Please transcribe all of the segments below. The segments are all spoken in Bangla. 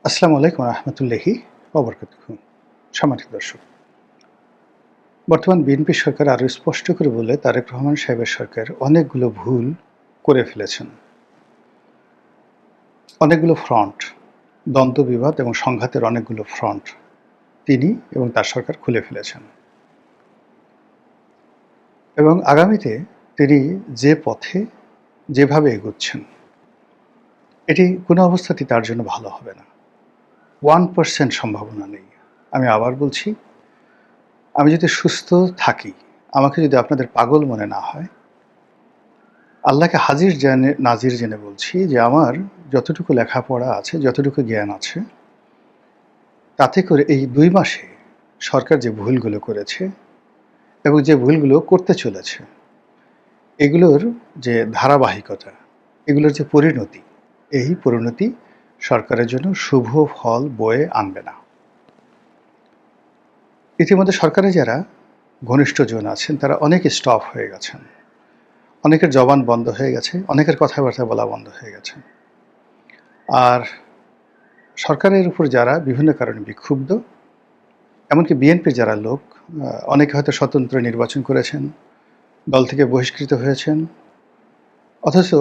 আসসালামু আলাইকুম রহমতুল্লাহি ওবরকাতুহু। সম্মানিত দর্শক, বর্তমান বিএনপি সরকার আরও স্পষ্ট করে বলে তারেক রহমান সাহেবের সরকার অনেকগুলো ভুল করে ফেলেছেন। অনেকগুলো ফ্রন্ট, দ্বন্দ্ব বিবাদ এবং সংঘাতের অনেকগুলো ফ্রন্ট তিনি এবং তার সরকার খুলে ফেলেছেন এবং আগামীতে তিনি যে পথে যেভাবে এগোচ্ছেন এটি কোনো অবস্থাতেই তার জন্য ভালো হবে না। 1% সম্ভাবনা নেই। আমি আবার বলছি, আমি যদি সুস্থ থাকি, আমাকে যদি আপনাদের পাগল মনে না হয়, আল্লাহকে হাজির জেনে নাজির জেনে বলছি যে আমার যতটুকু লেখাপড়া আছে, যতটুকু জ্ঞান আছে, তাতে করে এই ২ মাসে সরকার যে ভুলগুলো করেছে এবং যে ভুলগুলো করতে চলেছে, এগুলোর যে ধারাবাহিকতা, এগুলোর যে পরিণতি, এই পরিণতি সরকারের জন্য শুভ ফল বয়ে আনবে না। ইতিমধ্যে সরকারে যারা ঘনিষ্ঠজন আছেন তারা অনেকে স্টপ হয়ে গেছেন। অনেকের জবান বন্ধ হয়ে গেছে, অনেকের কথাবার্তা বলা বন্ধ হয়ে গেছে। আর সরকারের উপর যারা বিভিন্ন কারণে বিক্ষুব্ধ, এমনকি বিএনপির যারা লোক, অনেকে হয়তো স্বতন্ত্র নির্বাচন করেছেন, দল থেকে বহিষ্কৃত হয়েছেন, অথচ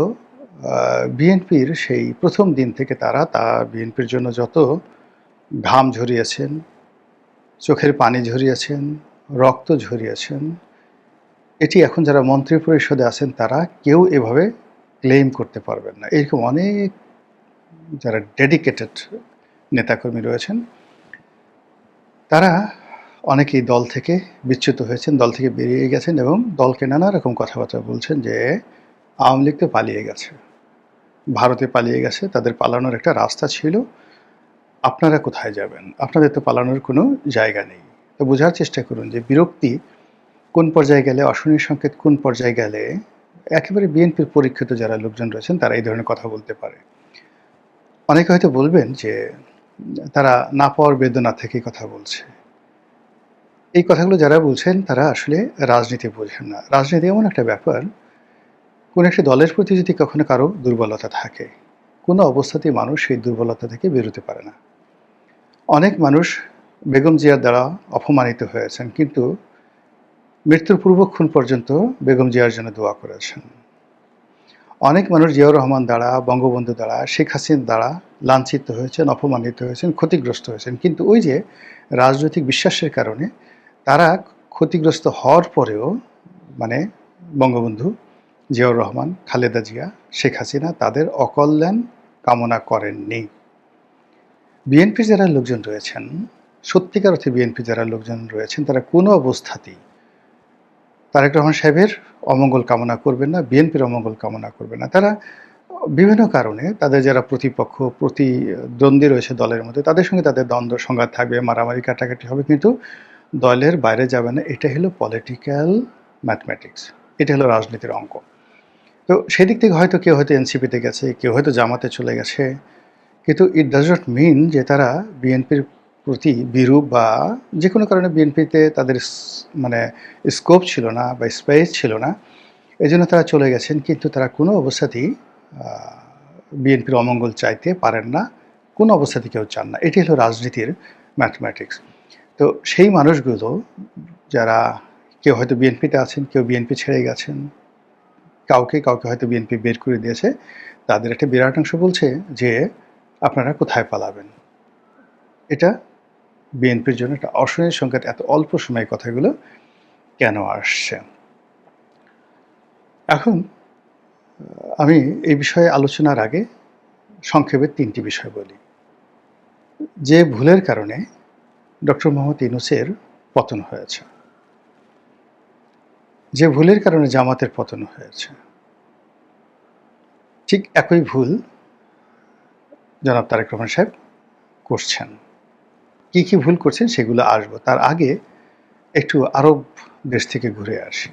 বিএনপির সেই প্রথম দিন থেকে তারা বিএনপির জন্য যত ঘাম ঝরিয়েছেন, চোখের পানি ঝরিয়েছেন, রক্ত ঝরিয়েছেন, এটি এখন যারা মন্ত্রী পরিষদে আছেন তারা কেউ এভাবে ক্লেম করতে পারবেন না। এরকম অনেক যারা ডেডিকেটেড নেতাকর্মী রয়েছেন, তারা অনেকেই দল থেকে বিচ্যুত হয়েছেন, দল থেকে বেরিয়ে গেছেন এবং দলকে নানা রকম কথাবার্তা বলছেন যে আওয়ামী লীগ তো পালিয়ে গেছে, ভারতে পালিয়ে গেছে, তাদের পালানোর একটা রাস্তা ছিল, আপনারা কোথায় যাবেন, আপনাদের তো পালানোর কোনো জায়গা নেই। তো বোঝার চেষ্টা করুন যে বিরক্তি কোন পর্যায়ে গেলে, অশনির সংকেত কোন পর্যায়ে গেলে একেবারে বিএনপির পরীক্ষিত যারা লোকজন রয়েছেন তারা এই ধরনের কথা বলতে পারে। অনেকে হয়তো বলবেন যে তারা না পাওয়ার বেদনা থেকে কথা বলছে। এই কথাগুলো যারা বলছেন তারা আসলে রাজনীতি বোঝেন না। রাজনীতি এমন একটা ব্যাপার, কোনো একটা দলের প্রতি যদি কখনো কারো দুর্বলতা থাকে, কোনো অবস্থাতেই মানুষ সেই দুর্বলতা থেকে বেরোতে পারে না। অনেক মানুষ বেগম জিয়ার দ্বারা অপমানিত হয়েছেন, কিন্তু মৃত্যুর পূর্বক্ষণ পর্যন্ত বেগম জিয়ার জন্য দোয়া করেছেন। অনেক মানুষ জিয়াউর রহমান দ্বারা, বঙ্গবন্ধু দ্বারা, শেখ হাসিনা দ্বারা লাঞ্ছিত হয়েছেন, অপমানিত হয়েছেন, ক্ষতিগ্রস্ত হয়েছেন, কিন্তু ওই যে রাজনৈতিক বিশ্বাসের কারণে তারা ক্ষতিগ্রস্ত হওয়ার পরেও, মানে বঙ্গবন্ধু, জিয়াউর রহমান, খালেদা জিয়া, শেখ হাসিনা তাদের অকল্যাণ কামনা করেননি। বিএনপির যারা লোকজন রয়েছেন, সত্যিকার অর্থে বিএনপি যারা লোকজন রয়েছেন, তারা কোনো অবস্থাতেই তারেক রহমান সাহেবের অমঙ্গল কামনা করবেন না, বিএনপির অমঙ্গল কামনা করবেন না। তারা বিভিন্ন কারণে তাদের যারা প্রতিপক্ষ, প্রতিদ্বন্দ্বী রয়েছে দলের মধ্যে, তাদের সঙ্গে তাদের দ্বন্দ্ব সংঘাত থাকবে, মারামারি কাটাকাটি হবে, কিন্তু দলের বাইরে যাবে না। এটা হলো পলিটিক্যাল ম্যাথমেটিক্স, এটা হলো রাজনীতির অঙ্ক। তো সেদিক থেকে হয়তো কেউ হয়তো এনসিপিতে গেছে, কেউ হয়তো জামাতে চলে গেছে, কিন্তু ইট ডাজ নট মিন যে তারা বিএনপির প্রতি বিরূপ বা যে কোনো কারণে বিএনপিতে তাদের মানে স্কোপ ছিল না বা স্পেস ছিল না, এই জন্য তারা চলে গেছেন। কিন্তু তারা কোনো অবস্থাতেই বিএনপির অমঙ্গল চাইতে পারেন না, কোনো অবস্থাতে কেউ চান না। এটি হলো রাজনীতির ম্যাথমেটিক্স। তো সেই মানুষগুলো যারা, কেউ হয়তো বিএনপিতে আছেন, কেউ বিএনপি ছেড়ে গেছেন, কাউকে কাউকে হয়তো বিএনপি বের করে দিয়েছে, তাদের একটা বিরাট অংশ বলছে যে আপনারা কোথায় পালাবেন। এটা বিএনপির জন্য একটা অশনির সংকেত। এত অল্প সময়ে কথাগুলো কেন আসছে? এখন আমি এই বিষয়ে আলোচনার আগে সংক্ষেপে ৩টি বিষয় বলি। যে ভুলের কারণে ডক্টর মোহাম্মদ ইউনূসের পতন হয়েছে, যে ভুলের কারণে জামাতের পতন হয়েছে, ঠিক একই ভুল জনাব তারেক রহমান সাহেব করছেন। কি কি ভুল করছেন সেগুলো আসবো, তার আগে একটু আরব দেশ থেকে ঘুরে আসি।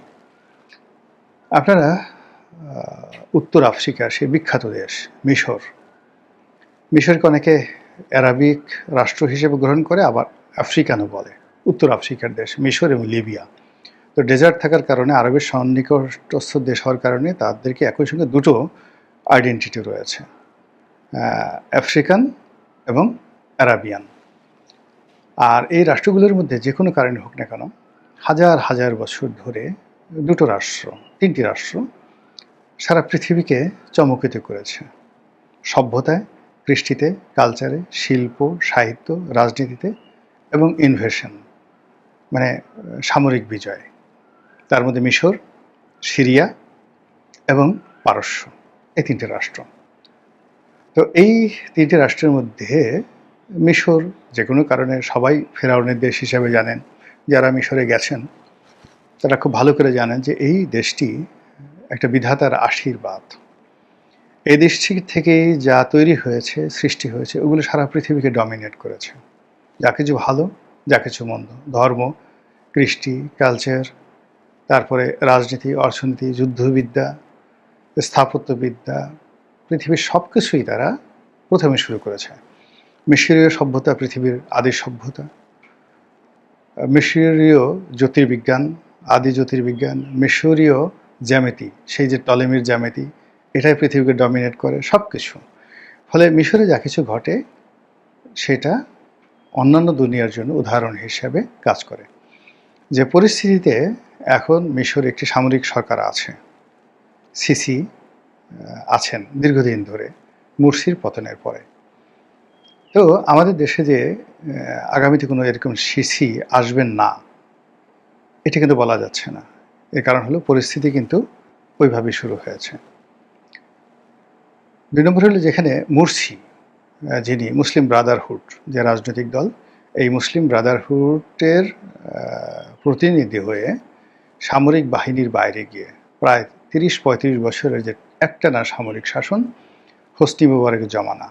আপনারা উত্তর আফ্রিকার সেই বিখ্যাত দেশ মিশর, মিশরকে অনেকে অ্যারাবিক রাষ্ট্র হিসেবে গ্রহণ করে, আবার আফ্রিকানও বলে। উত্তর আফ্রিকার দেশ মিশর এবং লিবিয়া। তো ডেজার্ট থাকার কারণে, আরবের সন্নিকটস্থ দেশ হওয়ার কারণে তাদেরকে একই সঙ্গে দুটো আইডেন্টিটি রয়েছে, আফ্রিকান এবং আরাবিয়ান। আর এই রাষ্ট্রগুলোর মধ্যে যে কোনো কারণে হোক না কেন, হাজার হাজার বছর ধরে দুটো রাষ্ট্র, তিনটি রাষ্ট্র সারা পৃথিবীকে চমকিত করেছে। সভ্যতায়, কৃষ্টিতে, কালচারে, শিল্প, সাহিত্য, রাজনীতিতে এবং ইনভেশন, মানে সামরিক বিজয়। তার মধ্যে মিশর, সিরিয়া এবং পারস্য, এই তিনটে রাষ্ট্র। তো এই তিনটে রাষ্ট্রের মধ্যে মিশর যে কোনো কারণে সবাই ফেরাউনের দেশ হিসেবে জানেন। যারা মিশরে গেছেন তারা খুব ভালো করে জানেন যে এই দেশটি একটা বিধাতার আশীর্বাদ। এই দেশটি থেকে যা তৈরি হয়েছে, সৃষ্টি হয়েছে, ওগুলো সারা পৃথিবীকে ডমিনেট করেছে। যা কিছু ভালো, যা কিছু মন্দ, ধর্ম, কৃষ্টি, কালচার, তারপরে রাজনীতি, অর্থনীতি, যুদ্ধবিদ্যা, স্থাপত্যবিদ্যা, পৃথিবীর সব কিছুই তারা প্রথমে শুরু করেছে। মিশরীয় সভ্যতা পৃথিবীর আদি সভ্যতা। মিশরীয় জ্যোতির্বিজ্ঞান, আদি জ্যোতির্বিজ্ঞান, মিশরীয় জ্যামিতি, সেই যে টলেমির জ্যামিতি, এটাই পৃথিবীকে ডমিনেট করে সব কিছু। ফলে মিশরে যা কিছু ঘটে সেটা অন্যান্য দুনিয়ার জন্য উদাহরণ হিসেবে কাজ করে। যে পরিস্থিতিতে এখন মিশরে একটি সামরিক সরকার আছে, সিসি আছেন দীর্ঘদিন ধরে মুরসির পতনের পরে। তো আমাদের দেশে যে আগামীতে কোনো এরকম সিসি আসবেন না, এটা কিন্তু বলা যাচ্ছে না। এর কারণ হলো পরিস্থিতি কিন্তু ওইভাবেই শুরু হয়েছে। ২ নম্বর হলো যেখানে মুরসি, যিনি মুসলিম ব্রাদারহুড যে রাজনৈতিক দল, এই মুসলিম ব্রাদারহুডের প্রতিনিধি হয়ে সামরিক বাহিনীর বাইরে গিয়ে প্রায় ৩০-৩৫ বছরের যে একটানা সামরিক শাসন, হোসনি মুবারকের জমানা,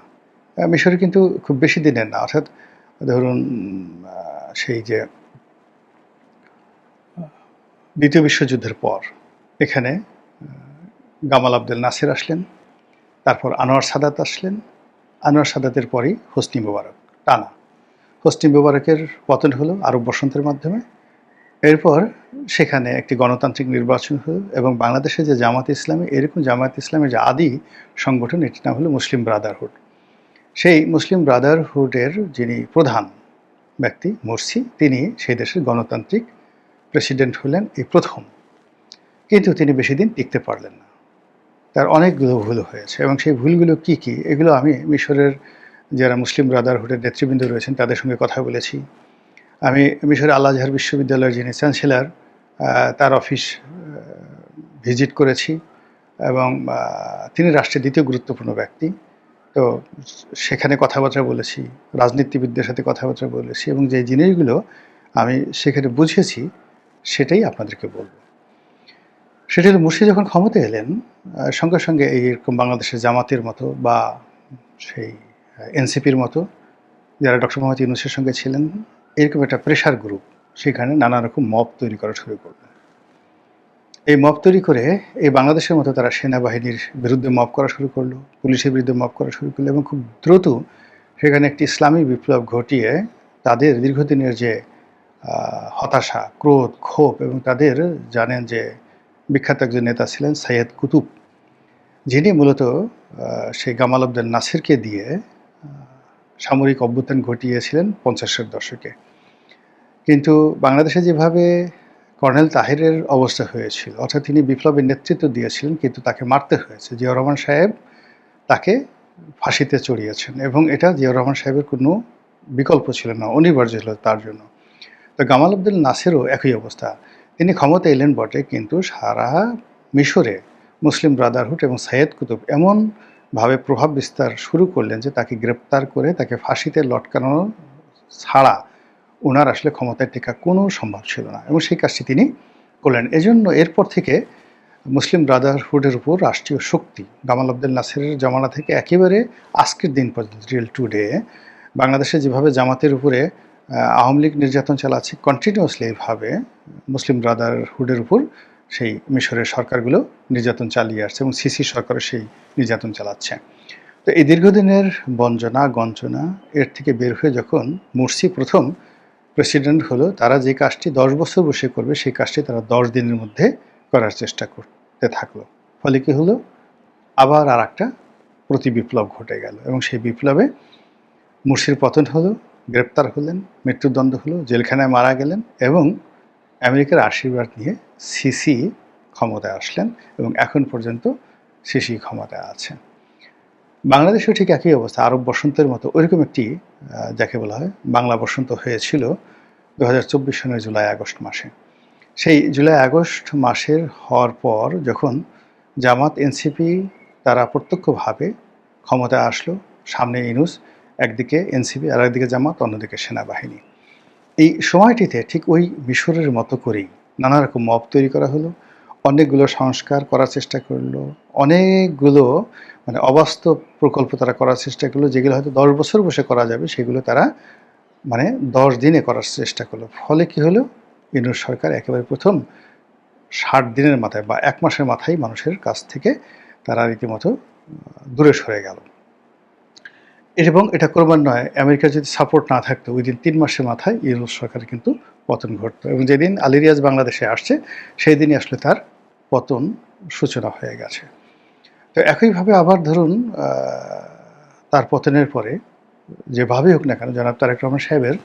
মিশরে কিন্তু খুব বেশি দিনের না। অর্থাৎ ধরুন সেই যে দ্বিতীয় বিশ্বযুদ্ধের পর এখানে গামাল আবদেল নাসের আসলেন, তারপর আনোয়ার সাদাত আসলেন, আনোয়ার সাদাতের পরই হোসনি মুবারক, টানা। হোসনি মুবারকের পতন হলো আরব বসন্তের মাধ্যমে। এরপর সেখানে একটি গণতান্ত্রিক নির্বাচন হলো এবং বাংলাদেশে যে জামাত ইসলামী, এরকম জামাত ইসলামের যে আদি সংগঠন, এটির নাম হলো মুসলিম ব্রাদারহুড। সেই মুসলিম ব্রাদারহুডের যিনি প্রধান ব্যক্তি মুরসি, তিনি সেই দেশের গণতান্ত্রিক প্রেসিডেন্ট হলেন এই প্রথম। কিন্তু তিনি বেশি দিন টিকতে পারলেন না। তার অনেকগুলো ভুল হয়েছে এবং সেই ভুলগুলো কি কি, এগুলো আমি মিশরের যারা মুসলিম ব্রাদারহুডের নেতৃবৃন্দ রয়েছেন তাদের সঙ্গে কথা বলেছি। আমি মিশরের আল আজহার বিশ্ববিদ্যালয়ের যিনি চ্যান্সেলর, তার অফিস ভিজিট করেছি এবং তিনি রাষ্ট্রের দ্বিতীয় গুরুত্বপূর্ণ ব্যক্তি। তো সেখানে কথাবার্তা বলেছি, রাজনীতিবিদদের সাথে কথাবার্তা বলেছি এবং যে জিনিসগুলো আমি সেখানে বুঝেছি সেটাই আপনাদেরকে বলব। সেটা হলো মুরসি যখন ক্ষমতা এলেন, সঙ্গে সঙ্গে এইরকম বাংলাদেশের জামাতের মতো বা সেই এনসিপির মতো যারা ডক্টর মোহাম্মদ ইউনূসের সঙ্গে ছিলেন, এরকম একটা প্রেশার গ্রুপ সেখানে নানা রকম মব তৈরি করা শুরু করল। এই মব তৈরি করে এই বাংলাদেশের মতো তারা সেনাবাহিনীর বিরুদ্ধে মব করা শুরু করলো, পুলিশের বিরুদ্ধে মব করা শুরু করলো এবং খুব দ্রুত সেখানে একটি ইসলামী বিপ্লব ঘটিয়ে তাদের দীর্ঘদিনের যে হতাশা, ক্রোধ, ক্ষোভ এবং তাদের জানেন যে বিখ্যাত একজন নেতা ছিলেন সৈয়দ কুতুব, যিনি মূলত সেই গামাল আবদেল নাসেরকে দিয়ে সামরিক অভ্যুত্থান ঘটিয়েছিলেন 50-এর দশকে। কিন্তু বাংলাদেশে যেভাবে কর্নেল তাহেরের অবস্থা হয়েছিল, অর্থাৎ তিনি বিপ্লবের নেতৃত্ব দিয়েছিলেন কিন্তু তাকে মারতে হয়েছে। জিয়াউর রহমান সাহেব তাকে ফাঁসিতে চড়িয়েছেন এবং এটা জিয়াউর রহমান সাহেবের কোনো বিকল্প ছিল না, অনিবার্য ছিল তার জন্য। তো গামাল আবদেল নাসেরও একই অবস্থা। তিনি ক্ষমতা এলেন বটে, কিন্তু সারা মিশরে মুসলিম ব্রাদারহুড এবং সৈয়দ কুতুব এমনভাবে প্রভাব বিস্তার শুরু করলেন যে তাকে গ্রেপ্তার করে তাকে ফাঁসিতে লটকানো ছাড়া ওনার আসলে ক্ষমতায় টেকা কোনো সম্ভব ছিল না এবং সেই কাজটি তিনি করলেন। এজন্য এরপর থেকে মুসলিম ব্রাদারহুডের উপর রাষ্ট্রীয় শক্তি গামাল আবদেল নাসেরের জমানা থেকে একেবারে আজকের দিন পর্যন্ত, রিয়েল টুডে, বাংলাদেশে যেভাবে জামাতের উপরে আওয়ামী লীগ নির্যাতন চালাচ্ছে, কন্টিনিউয়াসলি এইভাবে মুসলিম ব্রাদারহুডের উপর সেই মিশরের সরকারগুলো নির্যাতন চালিয়ে আসছে এবং সিসি সরকারও সেই নির্যাতন চালাচ্ছে। তো এই দীর্ঘদিনের বঞ্চনা গঞ্চনা এর থেকে বের হয়ে যখন মুরসি প্রথম প্রেসিডেন্ট হলো, তারা যে কাজটি 10 বছর বসে করবে সেই কাজটি তারা 10 দিনের মধ্যে করার চেষ্টা করতে থাকলো। ফলে কি হলো, আবার আর একটা প্রতি বিপ্লব ঘটে গেল এবং সেই বিপ্লবে মুরসির পতন হলো, গ্রেপ্তার হলেন, মৃত্যুদণ্ড হলো, জেলখানায় মারা গেলেন এবং আমেরিকার আশীর্বাদ নিয়ে সিসি ক্ষমতায় আসলেন এবং এখন পর্যন্ত সিসি ক্ষমতায় আছেন। বাংলাদেশেও ঠিক একই অবস্থা, আরব বসন্তের মতো ওইরকম একটি যাকে বলা হয় বাংলা বসন্ত হয়েছিল 2024 সনের জুলাই আগস্ট মাসে। সেই জুলাই আগস্ট মাসের হওয়ার পর যখন জামাত এনসিপি তারা প্রত্যক্ষভাবে ক্ষমতায় আসলো, সামনে ইউনূস, একদিকে এনসিপি আর একদিকে জামাত, অন্যদিকে সেনাবাহিনী। এই সময়টিতে ঠিক ওই মিশরের মতো করেই নানা রকম মব তৈরি করা হলো, অনেকগুলো সংস্কার করার চেষ্টা করলো, অনেকগুলো মানে অবাস্তব প্রকল্প তারা করার চেষ্টা করলো, যেগুলো হয়তো 10 বছর বসে করা যাবে সেগুলো তারা মানে 10 দিনে করার চেষ্টা করলো। ফলে কি হলো, ইউনূস সরকার একেবারে প্রথম 60 দিনের মাথায় বা 1 মাসের মাথায় মানুষের কাছ থেকে তারা রীতিমতো দূরে সরে গেল। এবং এটা ক্রমান্বয়ে আমেরিকার যদি সাপোর্ট না থাকতো উইদিন 3 মাসের মাথায় ইউনূস সরকারের কিন্তু পতন ঘটতো এবং যেদিন আলী রিয়াজ বাংলাদেশে আসছে সেই দিনই আসলে তার পতন সূচনা হয়ে গেছে। তো একইভাবে আবার ধরুন তার পতনের পরে যেভাবেই হোক না কেন জনাব তারেক রহমান সাহেবের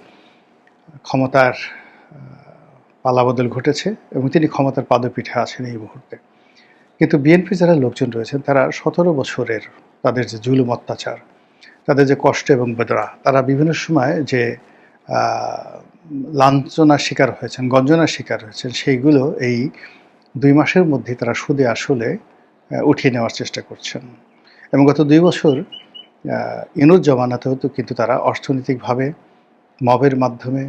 ক্ষমতার পালাবদল ঘটেছে এবং তিনি ক্ষমতার পাদপীঠে আছেন এই মুহূর্তে। কিন্তু বিএনপি যারা লোকজন রয়েছেন তারা 17 বছরের তাদের যে জুলুম অত্যাচার, তাদের যে কষ্ট এবং বেদনা, তারা বিভিন্ন সময় যে লাঞ্ছনার শিকার হয়েছেন, গঞ্জনার শিকার হয়েছেন, সেইগুলো এই 2 মাসের মধ্যেই তারা সুদে আসলে উঠিয়ে নেওয়ার চেষ্টা করছেন। এবং গত 2 বছর ইউনূস জমানাতেও তো কিন্তু তারা অর্থনৈতিকভাবে মবের মাধ্যমে,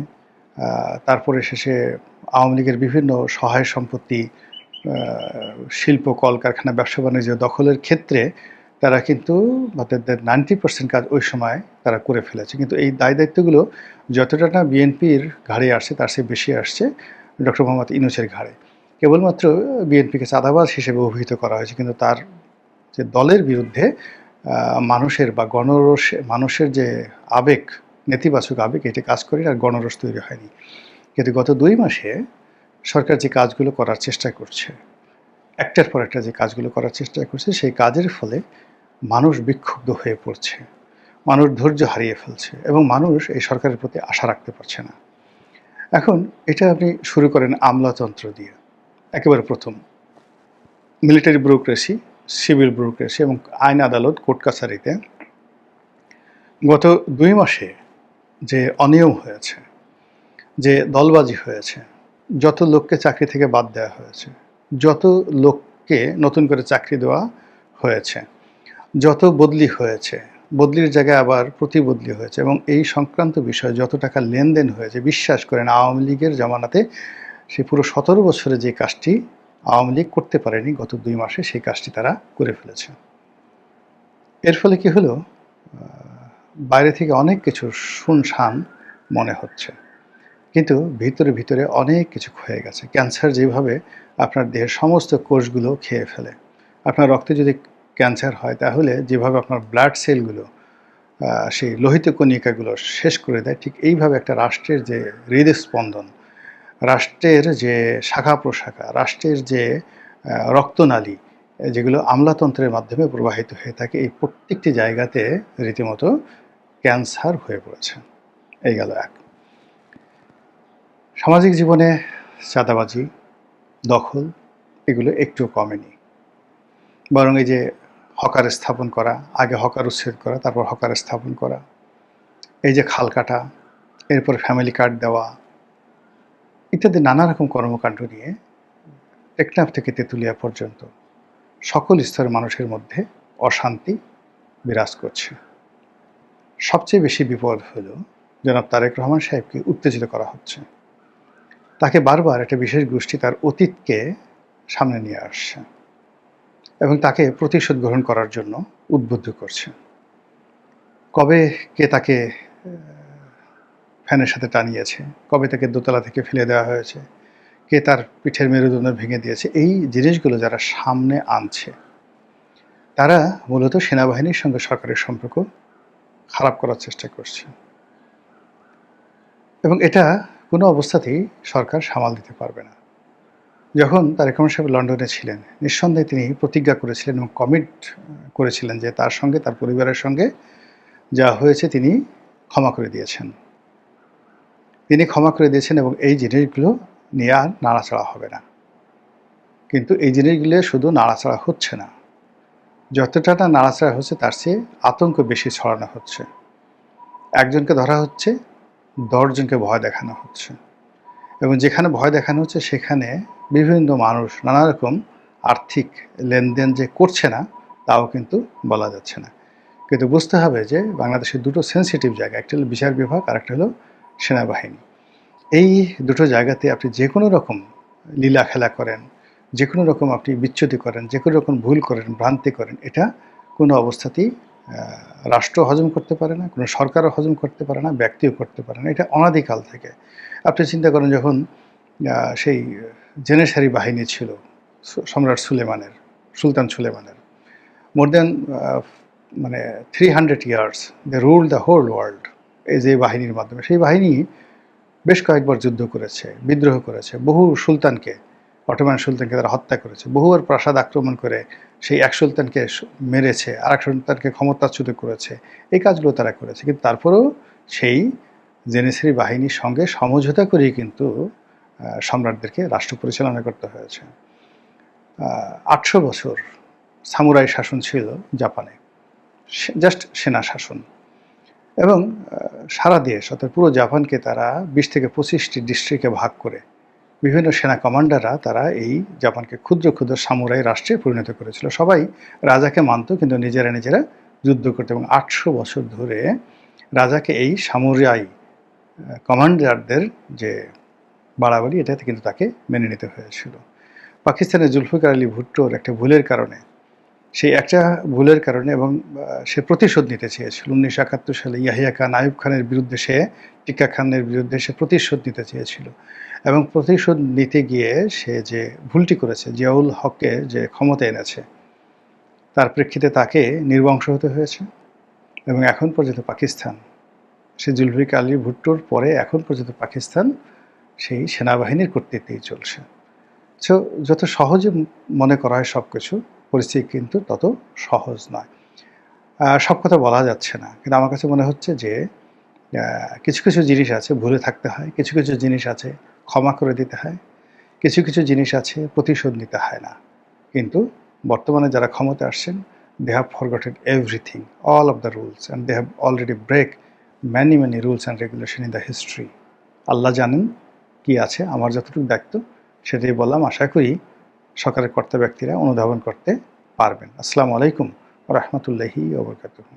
তারপরে শেষে আওয়ামী লীগের বিভিন্ন সহায় সম্পত্তি, শিল্প, কলকারখানা, ব্যবসা বাণিজ্য দখলের ক্ষেত্রে তারা কিন্তু তাদের 90% কাজ ওই সময় তারা করে ফেলেছে। কিন্তু এই দায়-দায়িত্বগুলো যতটা না বিএনপির ঘাড়ে আসছে তার চেয়ে বেশি আসছে ডক্টর মোহাম্মদ ইউনূসের ঘাড়ে। কেবলমাত্র বিএনপিকে চাঁদাবাজ হিসেবে অভিহিত করা হয়েছে, কিন্তু তার যে দলের বিরুদ্ধে মানুষের বা মানুষের যে আবেগ, নেতিবাচক আবেগ, এটি কাজ করে আর গণরোষ তৈরি হয়নি। কিন্তু গত 2 মাসে সরকার যে কাজগুলো করার চেষ্টা করছে, একটার পর একটা যে কাজগুলো করার চেষ্টা করছে, সেই কাজের ফলে মানুষ বিক্ষুব্ধ হয়ে পড়ছে, মানুষ ধৈর্য হারিয়ে ফেলছে এবং মানুষ এই সরকারের প্রতি আশা রাখতে পারছে না। এখন এটা আপনি শুরু করেন আমলাতন্ত্র দিয়ে, একেবারে প্রথম মিলিটারি ব্যুরোক্রেসি, সিভিল ব্যুরোক্রেসি এবং আইন আদালত, কোর্ট কাছারিতে গত 2 মাসে যে অনিয়ম হয়েছে, যে দলবাজি হয়েছে, যত লোককে চাকরি থেকে বাদ দেওয়া হয়েছে, যত লোককে নতুন করে চাকরি দেওয়া হয়েছে, যত বদলি হয়েছে, বদলির জায়গায় আবার প্রতিবদলি হয়েছে এবং এই সংক্রান্ত বিষয়ে যত টাকা লেনদেন হয়েছে, বিশ্বাস করেন আওয়ামী লীগের জমানাতে সে পুরো 17 বছরে যে কাজটি আওয়ামী লীগ করতে পারেনি গত 2 মাসে সেই কাজটি তারা করে ফেলেছে। এর ফলে কি হলো, বাইরে থেকে অনেক কিছু শুনশান মনে হচ্ছে, কিন্তু ভিতরে ভিতরে অনেক কিছু ক্ষয়ে গেছে। ক্যান্সার যেভাবে আপনার দেহের সমস্ত কোষগুলো খেয়ে ফেলে, আপনার রক্তে যদি ক্যান্সার হয় তাহলে যেভাবে আপনার ব্লাড সেলগুলো সেই লোহিত কণিকাগুলো শেষ করে দেয়, ঠিক এইভাবে একটা রাষ্ট্রের যে হৃদস্পন্দন, রাষ্ট্রের যে শাখা প্রশাখা, রাষ্ট্রের যে রক্তনালী, যেগুলো আমলাতন্ত্রের মাধ্যমে প্রবাহিত হয়ে থাকে, এই প্রত্যেকটি জায়গাতে রীতিমতো ক্যান্সার হয়ে পড়েছে। এই গেল এক। সামাজিক জীবনে চাঁদাবাজি, দখল এগুলো একটু কমেনি, বরং এই যে হকার স্থাপন করা, আগে হকার উচ্ছেদ করা, তারপর হকার স্থাপন করা, এই যে খাল কাটা, এরপর ফ্যামিলি কার্ড দেওয়া ইত্যাদি নানা রকম কর্মকাণ্ড নিয়ে টেকনাফ থেকে তেঁতুলিয়া পর্যন্ত সকল স্তরের মানুষের মধ্যে অশান্তি বিরাজ করছে। সবচেয়ে বেশি বিপদ হলো জনাব তারেক রহমান সাহেবকে উত্তেজিত করা হচ্ছে। তাকে বারবার একটা বিশেষ গোষ্ঠী তার অতীতকে সামনে নিয়ে আসছে এবং তাকে প্রতিশোধ গ্রহণ করার জন্য উদ্বুদ্ধ করছে। কবে কে তাকে ফ্যানের সাথে টানিয়েছে, কবে তাকে দোতলা থেকে ফেলে দেওয়া হয়েছে, কে তার পিঠের মেরুদণ্ড ভেঙে দিয়েছে, এই জিনিসগুলো যারা সামনে আনছে তারা মূলত সেনাবাহিনীর সঙ্গে সরকারের সম্পর্ক খারাপ করার চেষ্টা করছে এবং এটা কোনো অবস্থাতেই সরকার সামাল দিতে পারবে না। যখন তারেক রহমান সাহেব লন্ডনে ছিলেন, নিঃসন্দেহে তিনি প্রতিজ্ঞা করেছিলেন এবং কমিট করেছিলেন যে তার সঙ্গে, তার পরিবারের সঙ্গে যা হয়েছে তিনি ক্ষমা করে দিয়েছেন। তিনি ক্ষমা করে দিয়েছেন এবং এই জিনিসগুলো নিয়ে আর নাড়াচাড়া হবে না। কিন্তু এই জিনিসগুলো শুধু নাড়াচাড়া হচ্ছে না, যতটা না নাড়াচাড়া হচ্ছে তার চেয়ে আতঙ্ক বেশি ছড়ানো হচ্ছে। একজনকে ধরা হচ্ছে, ১০ জনকে ভয় দেখানো হচ্ছে, এবং যেখানে ভয় দেখানো হচ্ছে সেখানে বিভিন্ন মানুষ নানা রকম আর্থিক লেনদেন যে করছে না তাও কিন্তু বলা যাচ্ছে না। কিন্তু বুঝতে হবে যে বাংলাদেশের দুটো সেন্সিটিভ জায়গা, একটা হলো বিচার বিভাগ আর একটা হলো সেনাবাহিনী। এই দুটো জায়গাতে আপনি যে কোনো রকম লীলা খেলা করেন, যে কোনো রকম আপনি বিচ্যুতি করেন, যে কোনো রকম ভুল করেন, ভ্রান্তি করেন, এটা কোনো অবস্থাতেই রাষ্ট্র হজম করতে পারে না, কোনো সরকারও হজম করতে পারে না, ব্যক্তিও করতে পারে না। এটা অনাদিকাল থেকে। আপনি চিন্তা করেন যখন সেই জেনেসারি বাহিনী ছিল সম্রাট সুলেমানের, সুলতান সুলেমানের, মোর দেন মানে 300 years they rule the whole world. এই যে বাহিনীর মাধ্যমে, সেই বাহিনী বেশ কয়েকবার যুদ্ধ করেছে, বিদ্রোহ করেছে, বহু সুলতানকে, অটোমান সুলতানকে তারা হত্যা করেছে, বহুবার প্রাসাদ আক্রমণ করে সেই এক সুলতানকে মেরেছে, আরেক সুলতানকে ক্ষমতাচ্যুত করেছে। এই কাজগুলো তারা করেছে, কিন্তু তারপরেও সেই জেনেসারি বাহিনীর সঙ্গে সমঝোতা করেই কিন্তু সম্রাটদেরকে রাষ্ট্র পরিচালনা করতে হয়েছে। ৮০০ বছর সামুরাই শাসন ছিল জাপানে, জাস্ট সেনা শাসন, এবং সারা দেশ অর্থাৎ পুরো জাপানকে তারা ২০ থেকে ২৫টি ডিস্ট্রিক্টে ভাগ করে বিভিন্ন সেনা কমান্ডাররা তারা এই জাপানকে ক্ষুদ্র ক্ষুদ্র সামুরাই রাষ্ট্রে পরিণত করেছিল। সবাই রাজাকে মানত, কিন্তু নিজেরা নিজেরা যুদ্ধ করত, এবং ৮০০ বছর ধরে রাজাকে এই সামুরাই কমান্ডারদের যে বাড়াবাড়ি, এটাতে কিন্তু তাকে মেনে নিতে হয়েছিল। পাকিস্তানের জুলফিকার আলী ভুট্টোর একটা ভুলের কারণে, সেই একটা ভুলের কারণে, এবং সে প্রতিশোধ নিতে চেয়েছিল ১৯৭১ সালে ইয়াহিয়া খান, আইয়ুব খানের বিরুদ্ধে, সে টিক্কা খানের বিরুদ্ধে সে প্রতিশোধ নিতে চেয়েছিল, এবং প্রতিশোধ নিতে গিয়ে সে যে ভুলটি করেছে, জিয়াউল হককে যে ক্ষমতা এনেছে, তার প্রেক্ষিতে তাকে নির্বংশ হতে হয়েছে। এবং এখন পর্যন্ত পাকিস্তান, সে জুলফিকার আলী ভুট্টোর পরে এখন পর্যন্ত পাকিস্তান সেই সেনাবাহিনীর কর্তৃত্বেই চলছে। সো যত সহজে মনে করা হয় সব কিছু, পরিস্থিতি কিন্তু তত সহজ নয়। সব কথা বলা যাচ্ছে না, কিন্তু আমার কাছে মনে হচ্ছে যে কিছু কিছু জিনিস আছে ভুলে থাকতে হয়, কিছু কিছু জিনিস আছে ক্ষমা করে দিতে হয়, কিছু কিছু জিনিস আছে প্রতিশোধ নিতে হয় না। কিন্তু বর্তমানে যারা ক্ষমতা আসছেন, they have forgotten everything, all of the rules, and they have already break many rules and regulation in the history. Allah জানেন কি আছে। আমার যতটুকু দায়িত্ব সেটাই বললাম। আশা করি সরকারের কর্তা ব্যক্তিরা অনুধাবন করতে পারবেন। আসসালামু আলাইকুম ওয়া রাহমাতুল্লাহি ওয়া বারাকাতুহু।